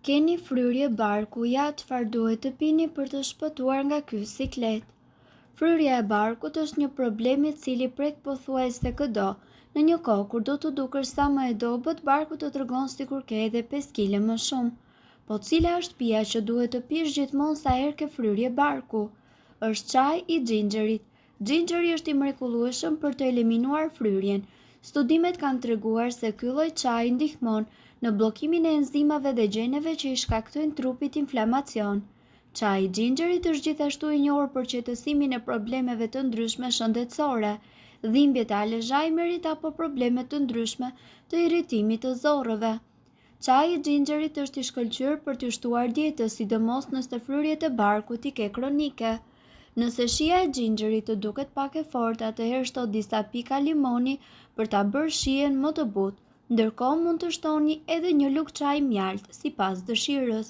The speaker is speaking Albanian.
Keni fryrje barku, ja çfarë duhet të pini për të shpëtuar nga ky siklet. Fryrja e barkut është një problem i cili prek pothuajse çdo. Në një kohë kur do të dukesh sa më e dobët, barku të tregon sikur ke edhe 5 kg më shumë. Po cila është pija që duhet të pish gjithmonë sa herë ke fryrje barku? Është çaji i xhinxherit. Xhinxheri është i mrekullueshëm për të eliminuar fryrjen. Studimet kanë treguar se ky lloj çaji ndihmon në bllokimin e enzimave dhe gjeneve që i shkaktojnë trupit inflamacion. Çaji i xhinxherit është gjithashtu i njohur për qetësimin e problemeve të ndryshme shëndetësore, dhimbjet e Alzheimerit apo probleme të ndryshme të irritimit të zorrëve. Çaji i xhinxherit është i shkëlqyer për t'ju shtuar dietës, sidomos nëse fryrjet e barkut i ke kronike. Nëse shija e xhinxherit të duket pak e fortë, atëherë shto disa pika limoni për ta bërë shijen më të butë. Ndërkohë mund të shtoni edhe një lugë çaji mjalt, sipas dëshirës.